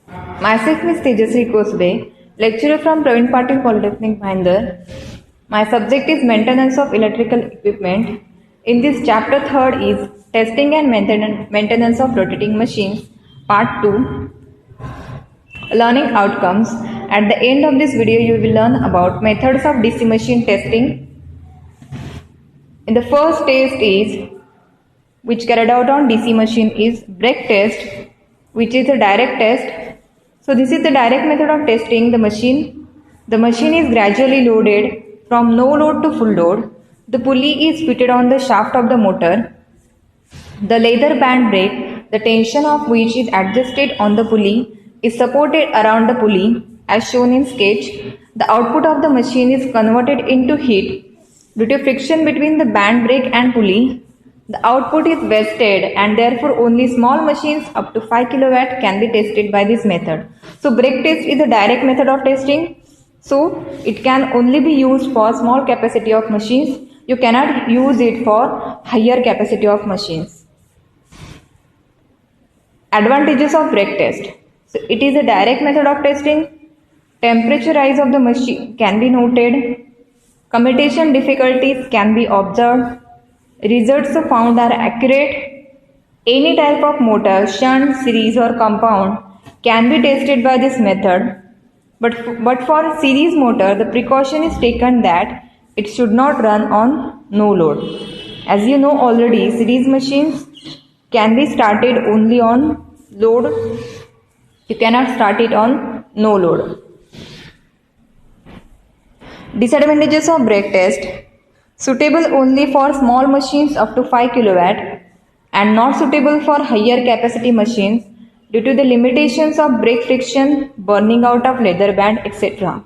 Myself is Tejasri Kosbe, lecturer from Praveen Patil Polytechnic, Bhayandar. My subject is maintenance of electrical equipment. In this chapter third is testing and maintenance of rotating machines, part 2, learning outcomes. At the end of this video, you will learn about methods of DC machine testing. In the first test is which carried out on DC machine is brake test, which is a direct test. So this is the direct method of testing the machine. The machine is gradually loaded from no load to full load. The pulley is fitted on the shaft of the motor. The leather band brake, the tension of which is adjusted on the pulley, is supported around the pulley as shown in sketch. The output of the machine is converted into heat due to friction between the band brake and pulley. The output is wasted and therefore only small machines up to 5 kW can be tested by this method. So brake test is a direct method of testing. So it can only be used for small capacity of machines. You cannot use it for higher capacity of machines. Advantages of brake test. So it is a direct method of testing. Temperature rise of the machine can be noted. Commutation difficulties can be observed. Results found are accurate. Any type of motor, shunt, series or compound can be tested by this method. But for series motor, the precaution is taken that it should not run on no load. As you know already, series machines can be started only on load. You cannot start it on no load. Disadvantages of brake test. Suitable only for small machines up to 5 kW and not suitable for higher capacity machines due to the limitations of brake friction, burning out of leather band, etc.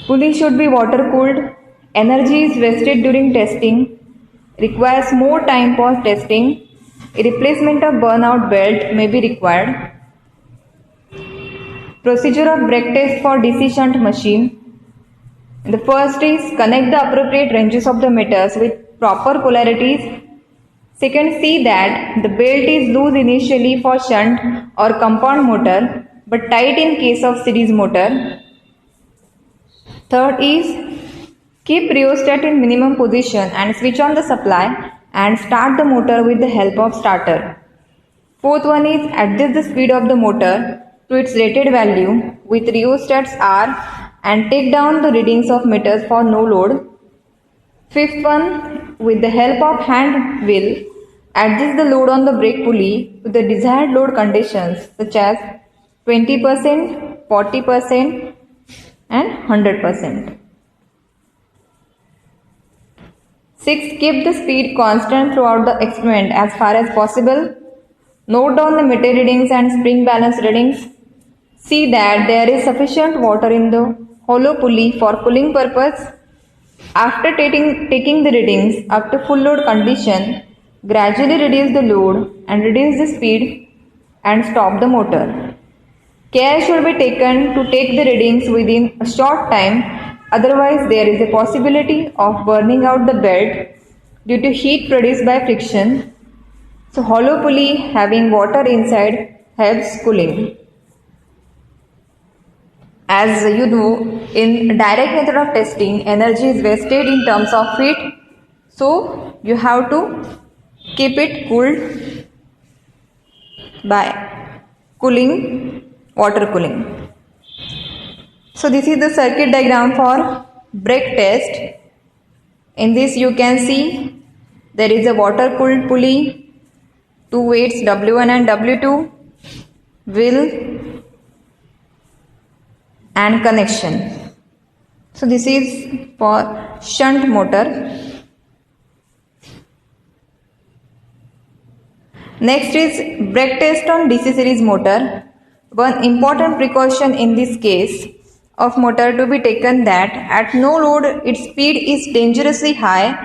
Pulley should be water cooled. Energy is wasted during testing. Requires more time for testing. A replacement of burnout belt may be required. Procedure of brake test for DC shunt machine. The first is connect the appropriate ranges of the meters with proper polarities. Second, see that the belt is loose initially for shunt or compound motor but tight in case of series motor. Third is keep rheostat in minimum position and switch on the supply and start the motor with the help of starter. Fourth one is adjust the speed of the motor to its rated value with rheostats R and take down the readings of meters for no load. Fifth one, with the help of hand wheel, adjust the load on the brake pulley to the desired load conditions such as 20%, 40% and 100%. Sixth, keep the speed constant throughout the experiment as far as possible. Note down the meter readings and spring balance readings. See that there is sufficient water in the hollow pulley for cooling purpose. After taking the readings up to full load condition, gradually reduce the load and reduce the speed and stop the motor. Care should be taken to take the readings within a short time, otherwise there is a possibility of burning out the belt due to heat produced by friction. So hollow pulley having water inside helps cooling. As you know, in direct method of testing, energy is wasted in terms of heat. So you have to keep it cooled by water cooling. So this is the circuit diagram for brake test. In this you can see there is a water cooled pulley, two weights W1 and W2, wheel and connection. So this is for shunt motor. Next is brake test on DC series motor. One important precaution in this case of motor to be taken that at no load its speed is dangerously high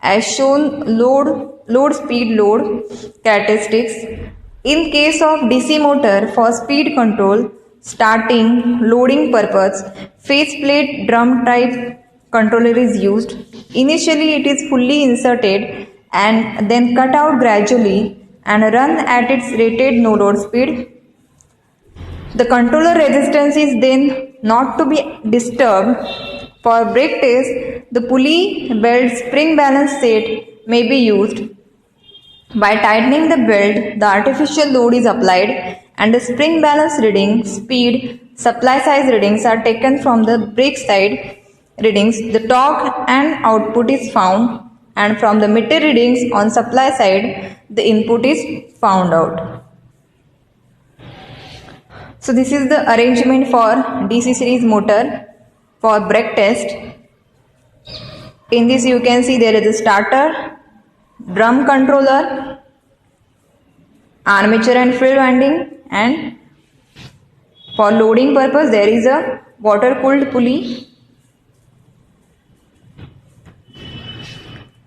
as shown load speed load characteristics. In case of DC motor for speed control, starting, loading purpose, faceplate drum type controller is used. Initially it is fully inserted and then cut out gradually and run at its rated no load speed. The controller resistance is then not to be disturbed. For brake test, the pulley belt spring balance set may be used. By tightening the belt, the artificial load is applied and the spring balance reading, speed, supply size readings are taken from the brake side readings. The torque and output is found, and from the meter readings on supply side, the input is found out. So this is the arrangement for DC series motor for brake test. In this you can see there is a starter, drum controller, armature and field winding, and for loading purpose there is a water cooled pulley.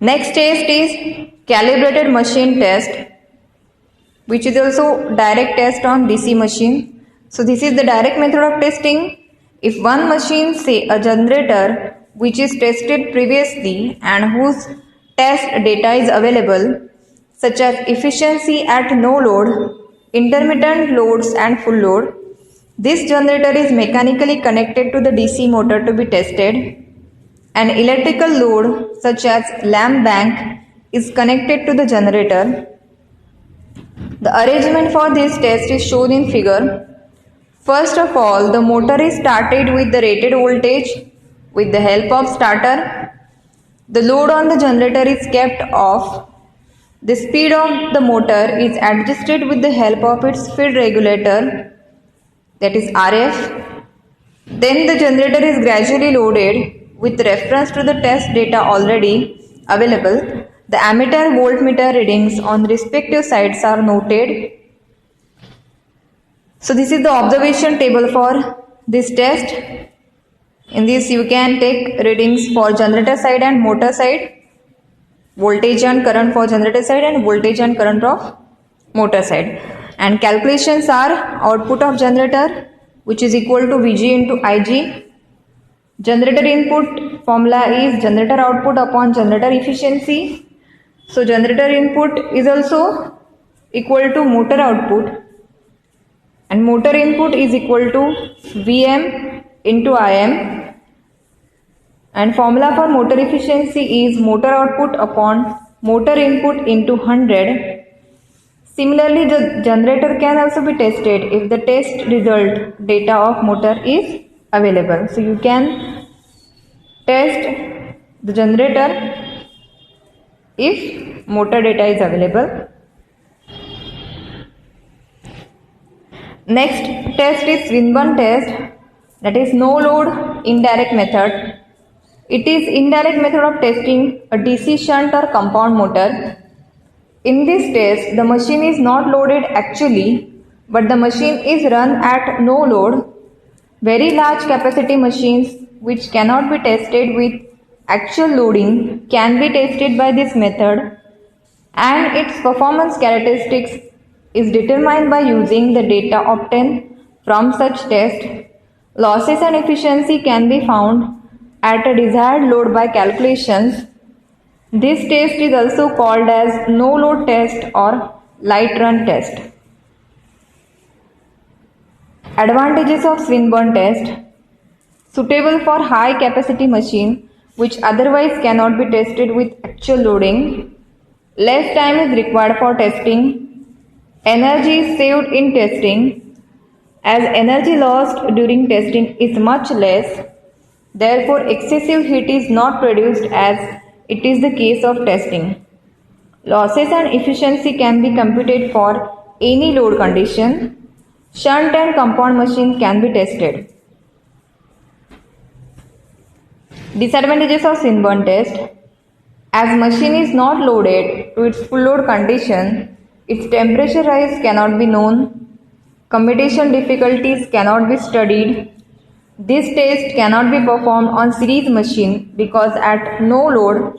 Next test is calibrated machine test, which is also direct test on DC machine. So this is the direct method of testing. If one machine, say a generator, which is tested previously and whose test data is available, such as efficiency at no load, intermittent loads and full load, this generator is mechanically connected to the DC motor to be tested. An electrical load such as lamp bank is connected to the generator. The arrangement for this test is shown in figure. First of all, the motor is started with the rated voltage with the help of starter. The load on the generator is kept off. The speed of the motor is adjusted with the help of its speed regulator, that is RF. Then the generator is gradually loaded with reference to the test data already available. The ammeter voltmeter readings on respective sides are noted. So this is the observation table for this test. In this you can take readings for generator side and motor side, voltage and current for generator side and voltage and current of motor side. And calculations are output of generator, which is equal to Vg into Ig. Generator input formula is generator output upon generator efficiency. So generator input is also equal to motor output. And motor input is equal to Vm into Im, and formula for motor efficiency is motor output upon motor input into 100. Similarly, the generator can also be tested if the test result data of motor is available. So you can test the generator if motor data is available. Next test is Swinburne test, that is no load indirect method. It is indirect method of testing a DC shunt or compound motor. In this test, the machine is not loaded actually, but the machine is run at no load. Very large capacity machines which cannot be tested with actual loading can be tested by this method, and its performance characteristics is determined by using the data obtained from such test. Losses and efficiency can be found at a desired load by calculations. This test is also called as no load test or light run test. Advantages of Swinburne test: suitable for high capacity machine which otherwise cannot be tested with actual loading. Less time is required for testing. Energy is saved in testing, as energy lost during testing is much less. Therefore, excessive heat is not produced as it is the case of testing. Losses and efficiency can be computed for any load condition. Shunt and compound machines can be tested. Disadvantages of Swinburne test: as machine is not loaded to its full load condition, its temperature rise cannot be known. Commutation difficulties cannot be studied. This test cannot be performed on series machine because at no load,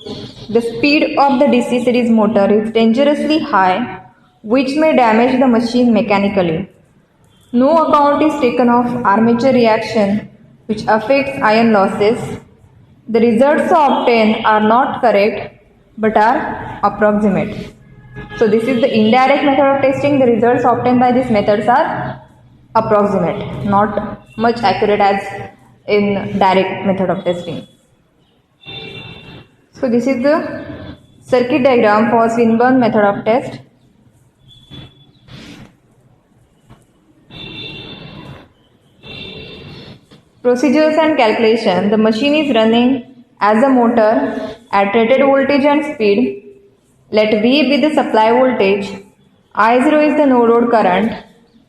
the speed of the DC series motor is dangerously high, which may damage the machine mechanically. No account is taken of armature reaction, which affects iron losses. The results obtained are not correct but are approximate. So this is the indirect method of testing. The results obtained by these methods are approximate, not much accurate as in direct method of testing. So this is the circuit diagram for Swinburne method of test. Procedures and calculation. The machine is running as a motor at rated voltage and speed. Let V be the supply voltage. I0 is the no load current.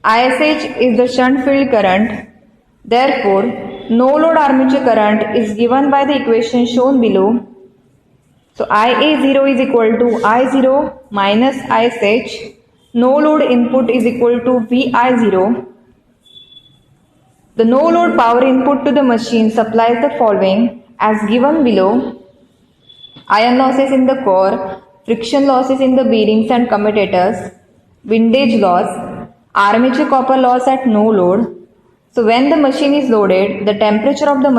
ISH is the shunt field current. Therefore, no load armature current is given by the equation shown below. So IA0 is equal to I0 minus ISH. No load input is equal to VI0. The no load power input to the machine supplies the following as given below: iron losses in the core, friction losses in the bearings and commutators, windage loss, armature copper loss at no load. So when the machine is loaded, the temperature of the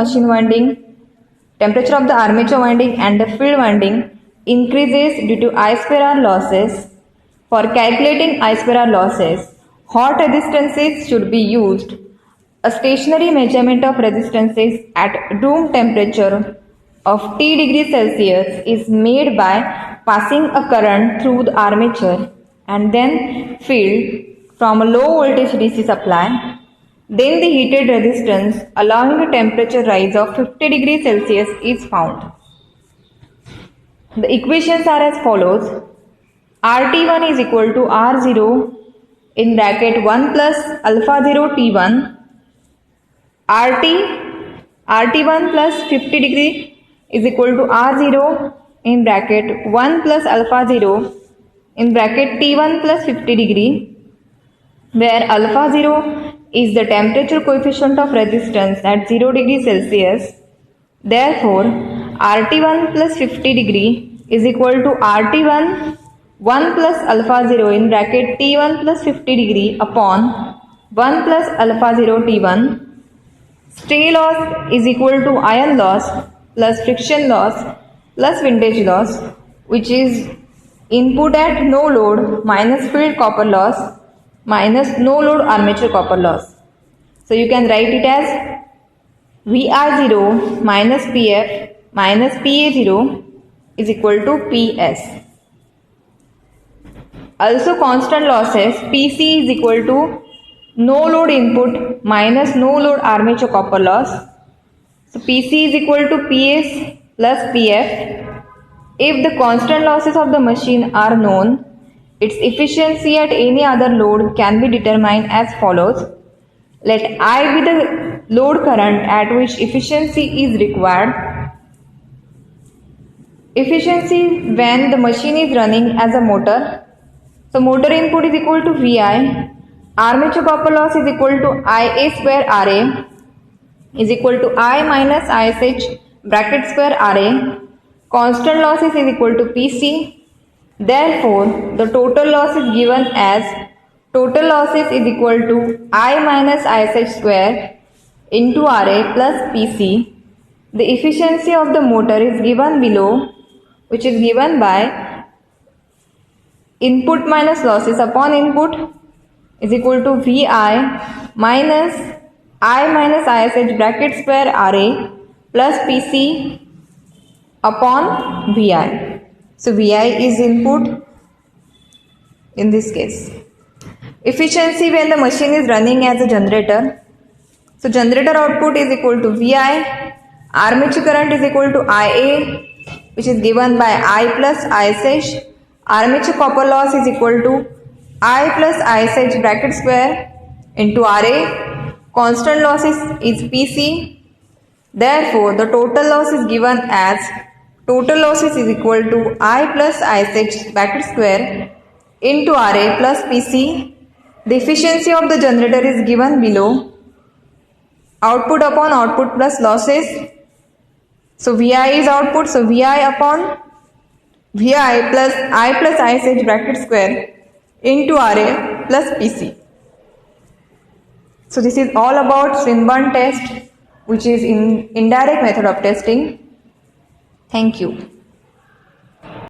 armature winding and the field winding increases due to I square R losses. For calculating I square R losses, hot resistances should be used. A stationary measurement of resistances at room temperature of T degrees Celsius is made by passing a current through the armature and then field from a low voltage DC supply. Then the heated resistance allowing a temperature rise of 50 degrees Celsius is found. The equations are as follows: RT1 is equal to R0 in bracket 1 plus alpha 0 T1. RT1 plus 50 degree is equal to R0 in bracket 1 plus alpha 0 in bracket T1 plus 50 degree, where alpha 0 is the temperature coefficient of resistance at 0 degree Celsius. Therefore, RT1 plus 50 degree is equal to RT1 1 plus alpha 0 in bracket T1 plus 50 degree upon 1 plus alpha 0 T1. Stay loss is equal to iron loss plus friction loss plus windage loss, which is input at no load minus field copper loss minus no load armature copper loss. So you can write it as VR0 minus PF minus PA0 is equal to PS. Also constant losses, PC is equal to no load input minus no load armature copper loss. So PC is equal to PS plus PF. If the constant losses of the machine are known, its efficiency at any other load can be determined as follows. Let I be the load current at which efficiency is required. Efficiency when the machine is running as a motor. So motor input is equal to VI. Armature copper loss is equal to IA square RA is equal to I minus ISH bracket square RA. Constant losses is equal to PC. Therefore, the total loss is given as total losses is equal to I minus ISH square into RA plus PC. The efficiency of the motor is given below, which is given by input minus losses upon input is equal to VI minus I minus ISH bracket square RA plus PC upon VI. So VI is input in this case. Efficiency when the machine is running as a generator. So generator output is equal to VI. Armature current is equal to IA, which is given by I plus ISH. Armature copper loss is equal to I plus ISH bracket square into RA. Constant loss is PC. Therefore, the total loss is given as total losses is equal to I plus ISH bracket square into RA plus PC. The efficiency of the generator is given below. Output upon output plus losses. So VI is output. So VI upon VI plus I plus ISH bracket square into RA plus PC. So this is all about Swinburne test, which is in indirect method of testing. Thank you.